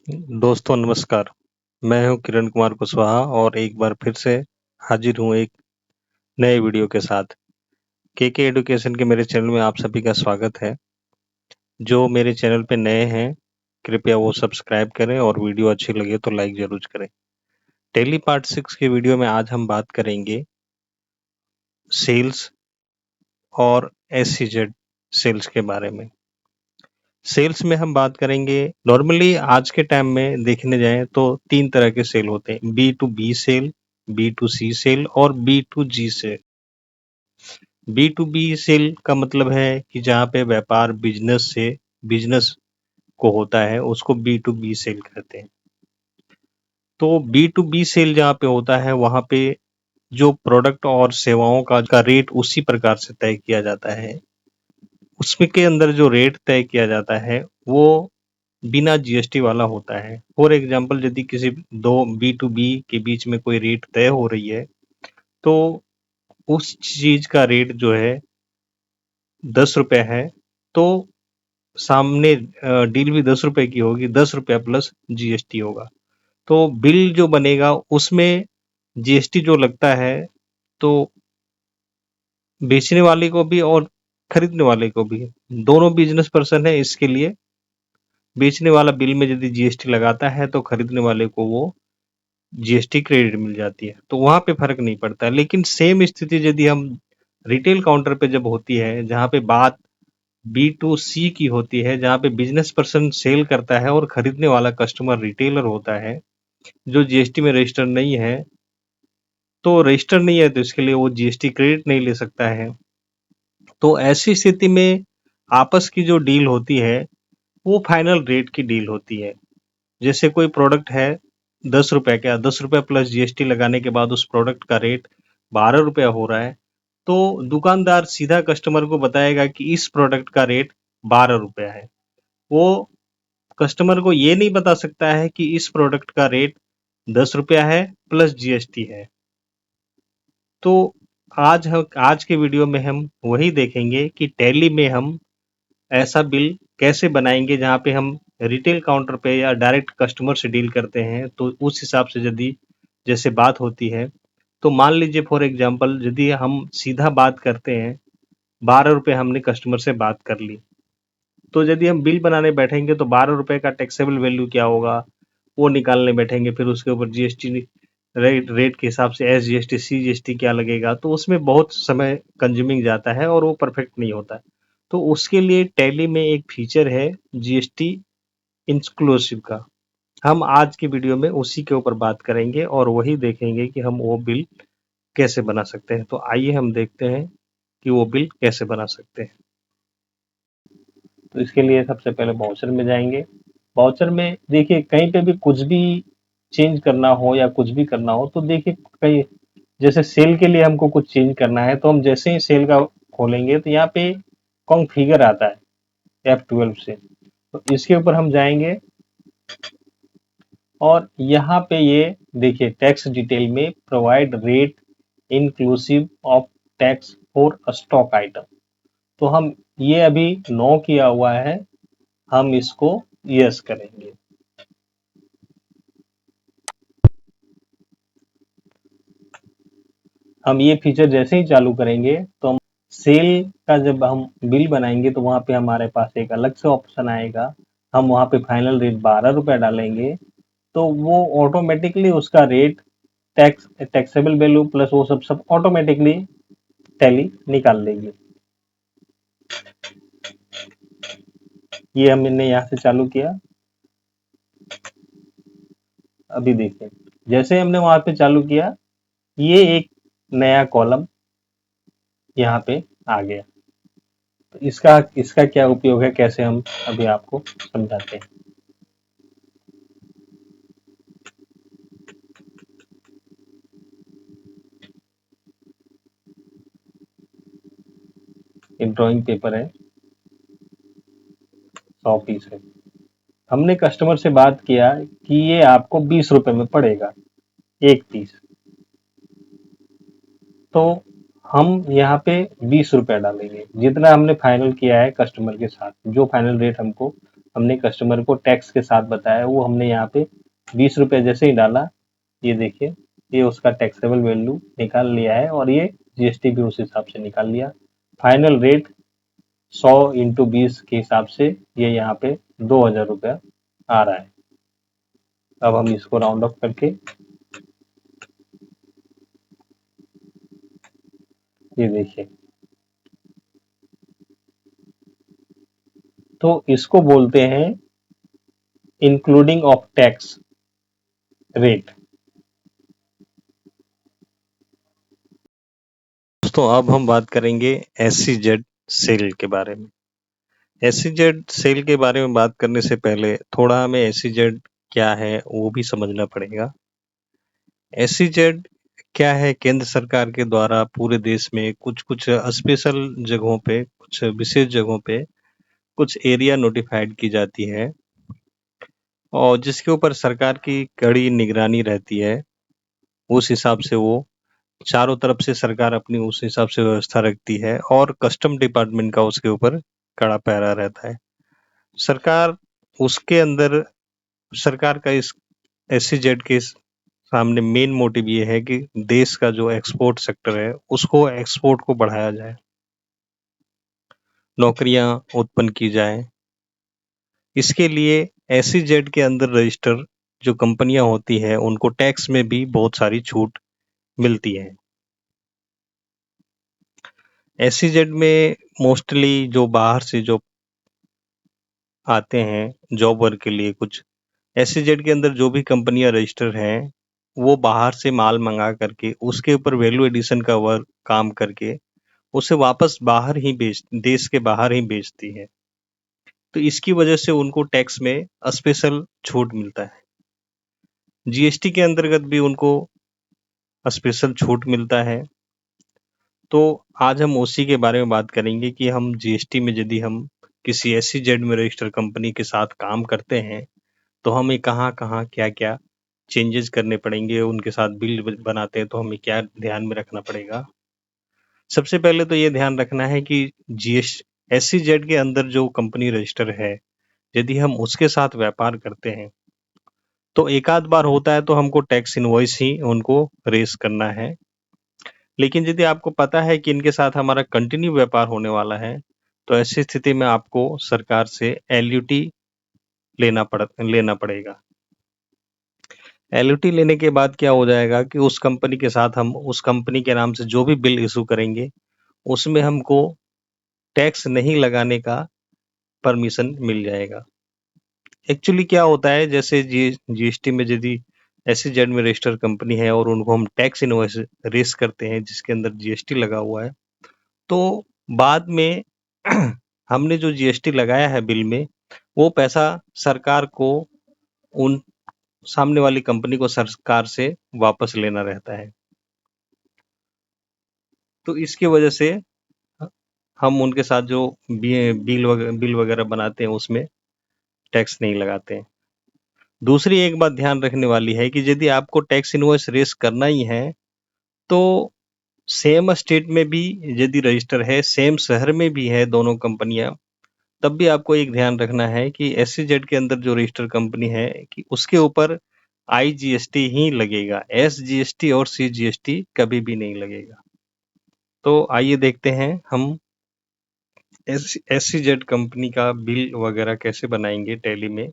दोस्तों नमस्कार, मैं हूँ किरण कुमार कुशवाहा और एक बार फिर से हाजिर हूँ एक नए वीडियो के साथ। केके एजुकेशन के मेरे चैनल में आप सभी का स्वागत है। जो मेरे चैनल पे नए हैं, कृपया वो सब्सक्राइब करें और वीडियो अच्छी लगे तो लाइक ज़रूर करें। टैली पार्ट 6 के वीडियो में आज हम बात करेंगे सेल्स और एसईजेड सेल्स के बारे में। सेल्स में हम बात करेंगे नॉर्मली आज के टाइम में देखने जाएँ तो 3 तरह के सेल होते हैं, B to B sale, B to C sale और B to G sale. B to B sale का मतलब है कि जहाँ पे व्यापार बिजनेस से बिजनेस को होता है उसको बी टू बी सेल कहते हैं। तो बी टू बी सेल जहाँ पे होता है वहाँ पे जो प्रोडक्ट और सेवाओं का रेट उसी प्रकार से तय किया जाता है। उसमें के अंदर जो रेट तय किया जाता है वो बिना जीएसटी वाला होता है। फॉर एग्जाम्पल यदि किसी दो बी टू बी के बीच में कोई रेट तय हो रही है तो उस चीज का रेट जो है 10 रुपए है तो सामने डील भी 10 रुपए की होगी, 10 रुपया प्लस जीएसटी होगा। तो बिल जो बनेगा उसमें जीएसटी जो लगता है तो बेचने वाले को भी और खरीदने वाले को भी, दोनों बिजनेस पर्सन है, इसके लिए बेचने वाला बिल में यदि जीएसटी लगाता है तो खरीदने वाले को वो जीएसटी क्रेडिट मिल जाती है, तो वहां पे फर्क नहीं पड़ता है। लेकिन सेम स्थिति यदि हम रिटेल काउंटर पे जब होती है, जहाँ पे बात बी टू सी की होती है, जहाँ पे बिजनेस पर्सन सेल करता है और खरीदने वाला कस्टमर रिटेलर होता है जो जीएसटी में रजिस्टर नहीं है, तो रजिस्टर नहीं है तो इसके लिए वो जीएसटी क्रेडिट नहीं ले सकता है। तो ऐसी स्थिति में आपस की जो डील होती है वो फाइनल रेट की डील होती है। जैसे कोई प्रोडक्ट है 10 रुपए का, 10 रुपए प्लस जीएसटी लगाने के बाद उस प्रोडक्ट का रेट 12 रुपया हो रहा है, तो दुकानदार सीधा कस्टमर को बताएगा कि इस प्रोडक्ट का रेट 12 रुपया है। वो कस्टमर को ये नहीं बता सकता है कि इस प्रोडक्ट का रेट 10 रुपया है प्लस जीएसटी है। तो आज के वीडियो में हम वही देखेंगे कि टैली में हम ऐसा बिल कैसे बनाएंगे जहाँ पे हम रिटेल काउंटर पे या डायरेक्ट कस्टमर से डील करते हैं, तो उस हिसाब से यदि जैसे बात होती है तो मान लीजिए फॉर एग्जांपल यदि हम सीधा बात करते हैं, 12 रुपये हमने कस्टमर से बात कर ली, तो यदि हम बिल बनाने बैठेंगे तो 12 रुपये का टैक्सेबल वैल्यू क्या होगा वो निकालने बैठेंगे, फिर उसके ऊपर जीएसटी रेट के हिसाब से एस जीएसटी सी जीएसटी क्या लगेगा, तो उसमें बहुत समय कंज्यूमिंग जाता है और वो परफेक्ट नहीं होता है। तो उसके लिए टैली में एक फीचर है जीएसटी इंक्लूसिव का। हम आज की वीडियो में उसी के ऊपर बात करेंगे और वही देखेंगे कि हम वो बिल कैसे बना सकते हैं। तो आइए हम देखते हैं कि वो बिल कैसे बना सकते हैं। तो इसके लिए सबसे पहले वाउचर में जाएंगे। वाउचर में देखिए कहीं पे भी कुछ भी चेंज करना हो या कुछ भी करना हो तो देखिए कहीं जैसे सेल के लिए हमको कुछ चेंज करना है तो हम जैसे ही सेल का खोलेंगे तो यहाँ पे कॉन्फ़िगर आता है F12 से, तो इसके ऊपर हम जाएंगे और यहाँ पे ये देखिए टैक्स डिटेल में provide rate inclusive of tax for stock item, तो हम ये अभी नो किया हुआ है, हम इसको यस करेंगे। हम ये फीचर जैसे ही चालू करेंगे तो हम सेल का जब हम बिल बनाएंगे तो वहां पे हमारे पास एक अलग से ऑप्शन आएगा, हम वहां पे फाइनल रेट 12 रुपए डालेंगे तो वो ऑटोमेटिकली उसका रेट टैक्सेबल वैल्यू प्लस वो सब ऑटोमेटिकली टैली निकाल लेगी। ये हमने यहाँ से चालू किया। अभी देखिए जैसे हमने वहां पे चालू किया ये एक नया कॉलम यहाँ पे आ गया। तो इसका इसका क्या उपयोग है, कैसे हम अभी आपको समझाते हैं। एक ड्राइंग पेपर है, 100 पीस है। हमने कस्टमर से बात किया कि ये आपको 20 रुपए में पड़ेगा एक पीस, तो हम यहाँ पे 20 रुपए डालेंगे जितना हमने फाइनल किया है कस्टमर के साथ, जो फाइनल रेट हमको हमने कस्टमर को टैक्स के साथ बताया, वो हमने यहाँ पे 20 रुपये जैसे ही डाला, ये देखिए ये उसका टैक्सेबल वैल्यू निकाल लिया है और ये जीएसटी भी उस हिसाब से निकाल लिया। फाइनल रेट 100 × 20 के हिसाब से ये यहाँ पे 2000 रुपया आ रहा है। अब हम इसको राउंड ऑफ करके ये देखिए, तो इसको बोलते हैं इंक्लूडिंग ऑफ टैक्स रेट। दोस्तों अब हम बात करेंगे SEZ सेल के बारे में। SEZ सेल के बारे में बात करने से पहले थोड़ा हमें SEZ क्या है वो भी समझना पड़ेगा। SEZ क्या है? केंद्र सरकार के द्वारा पूरे देश में कुछ स्पेशल जगहों पे, कुछ विशेष जगहों पे कुछ एरिया नोटिफाइड की जाती है और जिसके ऊपर सरकार की कड़ी निगरानी रहती है। उस हिसाब से वो चारों तरफ से सरकार अपनी उस हिसाब से व्यवस्था रखती है और कस्टम डिपार्टमेंट का उसके ऊपर कड़ा पहरा रहता है। सरकार उसके अंदर सरकार का इस SEZ के सामने मेन मोटिव ये है कि देश का जो एक्सपोर्ट सेक्टर है उसको एक्सपोर्ट को बढ़ाया जाए, नौकरियां उत्पन्न की जाए। इसके लिए SEZ के अंदर रजिस्टर जो कंपनियां होती है उनको टैक्स में भी बहुत सारी छूट मिलती है। SEZ में मोस्टली जो बाहर से जो आते हैं जॉब वर्क के लिए, कुछ SEZ के अंदर जो भी कंपनियां रजिस्टर हैं वो बाहर से माल मंगा करके उसके ऊपर वैल्यू एडिशन का वर्क काम करके उसे वापस बाहर ही देश के बाहर ही बेचती है। तो इसकी वजह से उनको टैक्स में स्पेशल छूट मिलता है। जीएसटी के अंतर्गत भी उनको स्पेशल छूट मिलता है। तो आज हम उसी के बारे में बात करेंगे कि हम जीएसटी में यदि हम किसी SEZ में रजिस्टर कंपनी के साथ काम करते हैं तो हमें कहाँ-कहाँ, क्या-क्या चेंजेस करने पड़ेंगे, उनके साथ बिल बनाते हैं तो हमें क्या ध्यान में रखना पड़ेगा। सबसे पहले तो ये ध्यान रखना है कि SEZ के अंदर जो कंपनी रजिस्टर है, यदि हम उसके साथ व्यापार करते हैं तो एक आध बार होता है तो हमको टैक्स इनवॉइस ही उनको रेज करना है। लेकिन यदि आपको पता है कि इनके साथ हमारा कंटिन्यू व्यापार होने वाला है तो ऐसी स्थिति में आपको सरकार से LUT लेना पड़ेगा। LUT लेने के बाद क्या हो जाएगा कि उस कंपनी के साथ हम उस कंपनी के नाम से जो भी बिल इशू करेंगे उसमें हमको टैक्स नहीं लगाने का परमिशन मिल जाएगा। एक्चुअली क्या होता है, जैसे जीएसटी में यदि SEZ में रजिस्टर कंपनी है और उनको हम टैक्स इनवॉइस रेज करते हैं जिसके अंदर जीएसटी लगा हुआ है, तो बाद में हमने जो जीएसटी लगाया है बिल में वो पैसा सरकार को उन सामने वाली कंपनी को सरकार से वापस लेना रहता है। तो इसकी वजह से हम उनके साथ जो बिल वगैरह बनाते हैं उसमें टैक्स नहीं लगाते हैं। दूसरी एक बात ध्यान रखने वाली है कि यदि आपको टैक्स इनवॉइस रेज करना ही है तो सेम स्टेट में भी यदि रजिस्टर है, सेम शहर में भी है दोनों कंपनियां, तब भी आपको एक ध्यान रखना है कि SEZ के अंदर जो रजिस्टर कंपनी है कि उसके ऊपर IGST ही लगेगा, SGST और CGST कभी भी नहीं लगेगा। तो आइए देखते हैं हम SEZ कंपनी का बिल वगैरह कैसे बनाएंगे टैली में।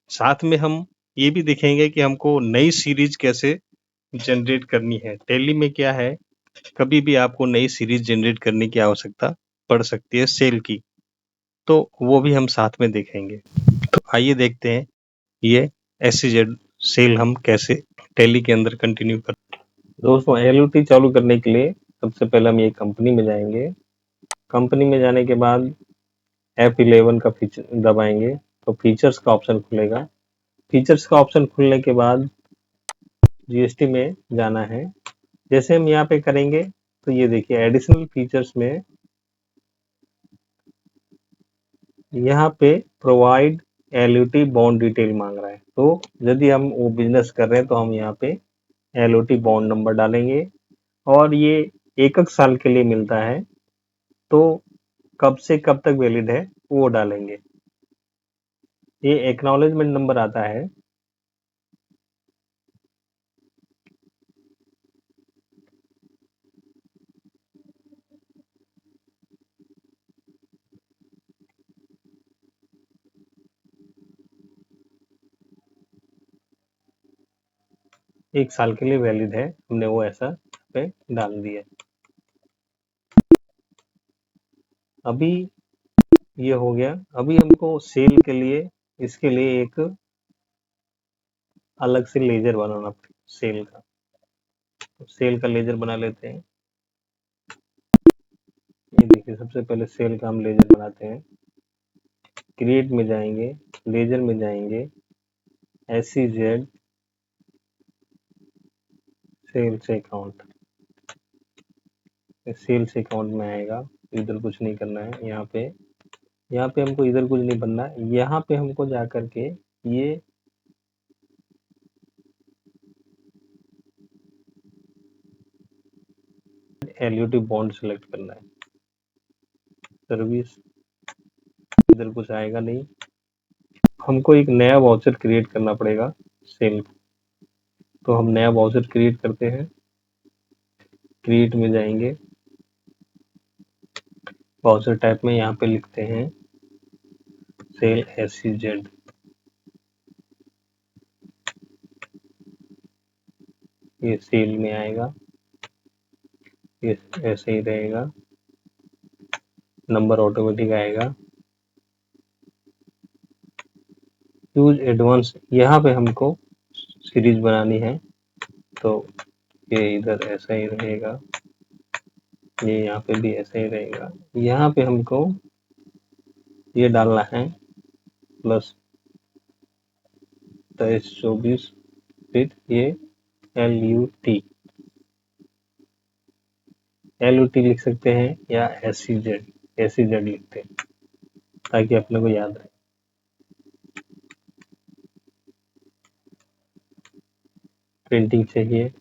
साथ में हम ये भी देखेंगे कि हमको नई सीरीज कैसे जनरेट करनी है। टैली में क्या है, कभी भी आपको नई सीरीज जनरेट करने की आवश्यकता पड़ सकती है सेल की, तो वो भी हम साथ में देखेंगे। तो आइए देखते हैं ये SEZ सेल हम कैसे टैली के अंदर कंटिन्यू कर। दोस्तों LUT चालू करने के लिए सबसे पहले हम ये कंपनी में जाएंगे। कंपनी में जाने के बाद F11 का फीचर दबाएंगे तो फीचर्स का ऑप्शन खुलेगा। फीचर्स का ऑप्शन खुलने के बाद GST में जाना है। जैसे हम यहाँ पे करेंगे तो ये देखिए एडिशनल फीचर्स में यहाँ पे प्रोवाइड LUT बॉन्ड डिटेल मांग रहा है। तो यदि हम वो बिजनेस कर रहे हैं तो हम यहाँ पे LUT बॉन्ड नंबर डालेंगे और ये एक साल के लिए मिलता है, तो कब से कब तक वैलिड है वो डालेंगे। ये एक्नॉलेजमेंट नंबर आता है। एक साल के लिए वैलिड है, हमने वो ऐसा पे डाल दिया। अभी ये हो गया। अभी हमको सेल के लिए, इसके लिए एक अलग से लेजर बनाना पड़ेगा सेल का। तो सेल का लेजर बना लेते हैं। ये देखिए, सबसे पहले सेल का हम लेजर बनाते हैं। क्रिएट में जाएंगे, लेजर में जाएंगे, SEZ sales account, sales account में आएगा। इधर कुछ नहीं करना है, यहाँ पे हमको इधर कुछ नहीं बनना है। यहाँ पे हमको जा करके ये LUT बॉन्ड सेलेक्ट करना है। सर्विस, इधर कुछ आएगा नहीं। हमको एक नया वाउचर क्रिएट करना पड़ेगा सेल। तो हम नया वाउचर क्रिएट करते हैं। क्रिएट में जाएंगे, वाउचर टाइप में यहाँ पे लिखते हैं सेल SEZ। ये सेल में आएगा, ये ऐसे ही रहेगा। नंबर ऑटोमेटिक आएगा। यूज एडवांस, यहाँ पे हमको सीरीज बनानी है, तो ये इधर ऐसा ही रहेगा, ये यहाँ पे भी ऐसा ही रहेगा। यहाँ पे हमको ये डालना है प्लस 2324, फिर ये LUT लिख सकते हैं या SEZ लिखते हैं ताकि अपने को याद रहे। प्रिंटिंग चाहिए,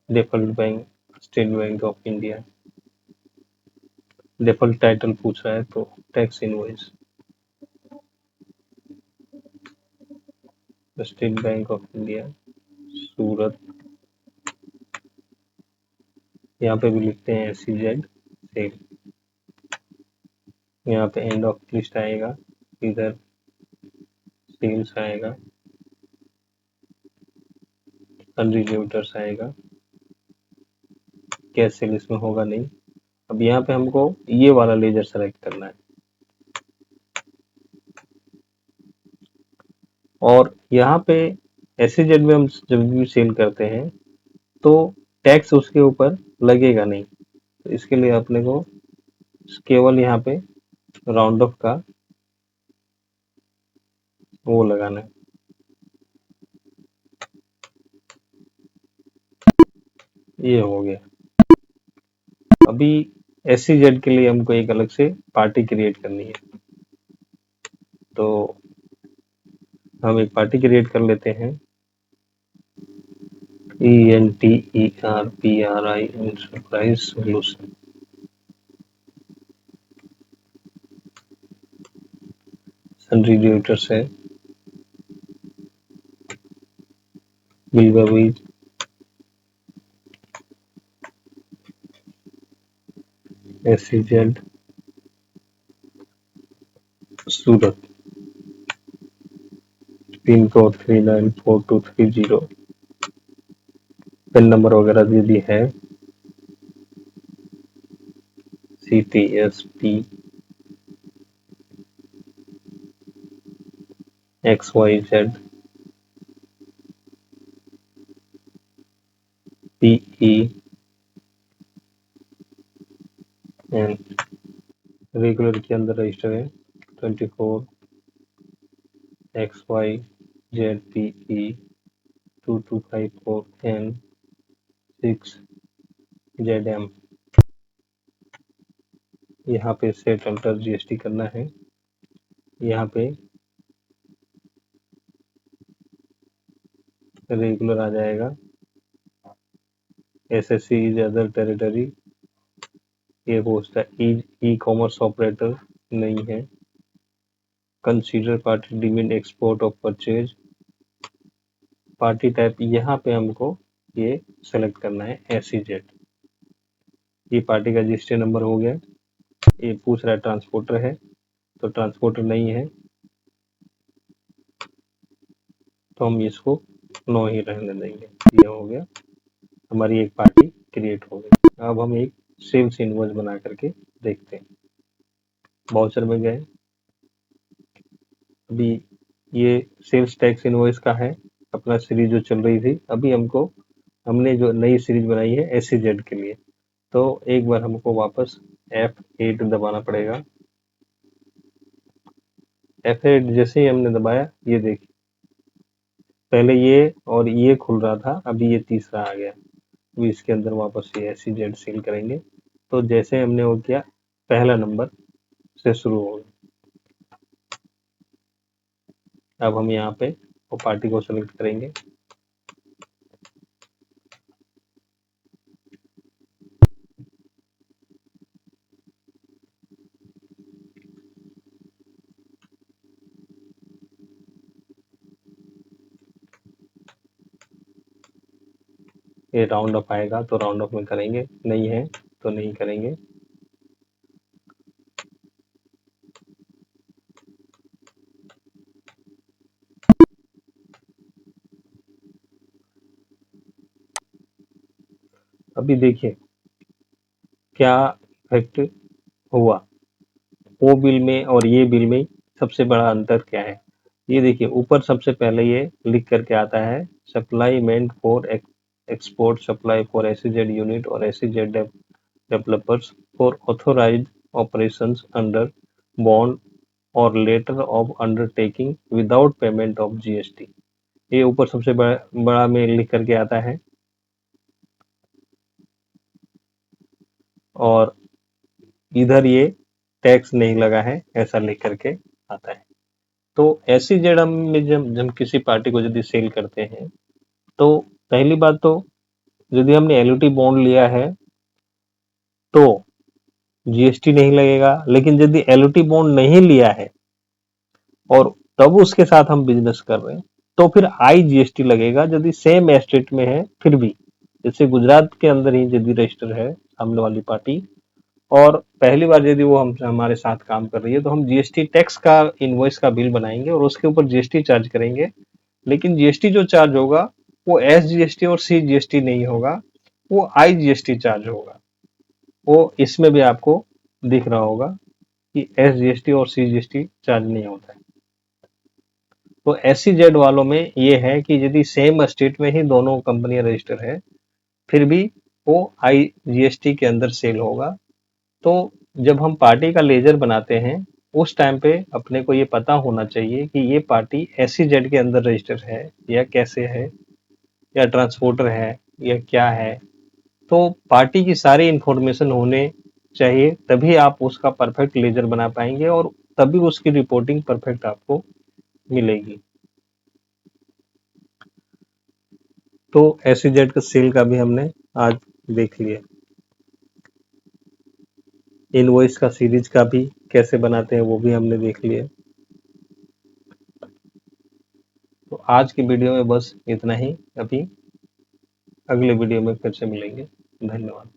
default bank, State Bank of India. Default title पूछ रहा है तो tax invoice, State Bank of India Surat. यहाँ पे भी लिखते हैं SEZ सेल। यहाँ पे एंड ऑफ लिस्ट आएगा, इधर सेल्स आएगा, अनरिजर्व्ड आएगा। कैश सेल इसमें होगा नहीं। अब यहाँ पे हमको ये वाला लेजर सेलेक्ट करना है, और यहाँ पे SEZ में हम जब भी सेल करते हैं तो टैक्स उसके ऊपर लगेगा नहीं। तो इसके लिए अपने को केवल यहाँ पे राउंड ऑफ का वो लगाना है। ये हो गया। अभी SEZ के लिए हमको एक अलग से पार्टी क्रिएट करनी है, तो हम एक पार्टी क्रिएट कर लेते हैं। ENTERPRI enterprise solution. सन्ड्री डिबिटर्स है, बिलबावीज, SEZ सूरत, पिन कोड 394230, पिन नंबर वगैरह जो भी है, CTSP XYZ PEN। रेगुलर के अंदर रजिस्टर है 24XYZPE2254N6ZM। यहाँ पे सेट अल्टर GST करना है। यहाँ पे रेगुलर आ जाएगा। SSC इज अदर टेरिटरी, ये पूछता है। ई कॉमर्स ऑपरेटर नहीं है। Consider party demand export of purchase, party type, यहाँ पे हमको ये सेलेक्ट करना है SEZ। ये पार्टी का रजिस्ट्री नंबर हो गया। ये पूछ रहा है ट्रांसपोर्टर है, तो ट्रांसपोर्टर नहीं है, तो हम इसको नो ही रहने देंगे। ये हो गया, हमारी एक पार्टी क्रिएट हो गई। अब हम एक सेल्स इनवॉइस बना करके देखते हैं। वाउचर में गए, अभी ये सेल्स टैक्स इनवॉइस का है अपना सीरीज जो चल रही थी। अभी हमने जो नई सीरीज बनाई है SEZ के लिए, तो एक बार हमको वापस F8 दबाना पड़ेगा। F8 जैसे ही हमने दबाया, ये देखिए पहले ये और ये खुल रहा था, अभी ये तीसरा आ गया। अभी इसके अंदर वापस ये SEZ सील करेंगे, तो जैसे हमने वो किया पहला नंबर से शुरू होगा। अब हम यहाँ पे वो पार्टी को सेलेक्ट करेंगे। ये राउंड अप आएगा तो राउंड अप में करेंगे, नहीं है तो नहीं करेंगे। अभी देखिए क्या इफेक्ट हुआ, वो बिल में और ये बिल में सबसे बड़ा अंतर क्या है। ये देखिए ऊपर सबसे पहले ये लिख करके आता है supply meant for export, supply for SEZ unit और SEZ developers for authorized operations under bond और letter of undertaking without payment of GST। ये ऊपर सबसे बड़ा में लिख करके आता है, और इधर ये टैक्स नहीं लगा है ऐसा लिख करके आता है। तो SEZ में जब हम किसी पार्टी को यदि सेल करते हैं, तो पहली बात तो यदि हमने LOT बॉन्ड लिया है तो GST नहीं लगेगा, लेकिन यदि LOT बॉन्ड नहीं लिया है और तब उसके साथ हम बिजनेस कर रहे हैं, तो फिर IGST लगेगा यदि सेम एस्टेट में है फिर भी। जैसे गुजरात के अंदर ही यदि रजिस्टर है सामने वाली पार्टी, और पहली बार यदि वो हम हमारे साथ काम कर रही है, तो हम GST टैक्स का इनवॉइस का बिल बनाएंगे और उसके ऊपर GST चार्ज करेंगे। लेकिन GST जो चार्ज होगा वो SGST और CGST नहीं होगा, वो IGST चार्ज होगा। वो इसमें भी आपको दिख रहा होगा कि SGST और CGST चार्ज नहीं होता है। तो SEZ वालों में ये है कि यदि सेम स्टेट में ही दोनों कंपनियां रजिस्टर है, फिर भी वो IGST के अंदर सेल होगा। तो जब हम पार्टी का लेजर बनाते हैं, उस टाइम पे अपने को ये पता होना चाहिए कि ये पार्टी SEZ के अंदर रजिस्टर है या कैसे है, या ट्रांसपोर्टर है या क्या है। तो पार्टी की सारी इंफॉर्मेशन होने चाहिए, तभी आप उसका परफेक्ट लेजर बना पाएंगे और तभी उसकी रिपोर्टिंग परफेक्ट आपको मिलेगी। तो SEZ का सेल का भी हमने आज देख लिया। इनवॉइस का सीरीज का भी कैसे बनाते हैं वो भी हमने देख लिया। तो आज की वीडियो में बस इतना ही। अभी अगले वीडियो में फिर से मिलेंगे। धन्यवाद।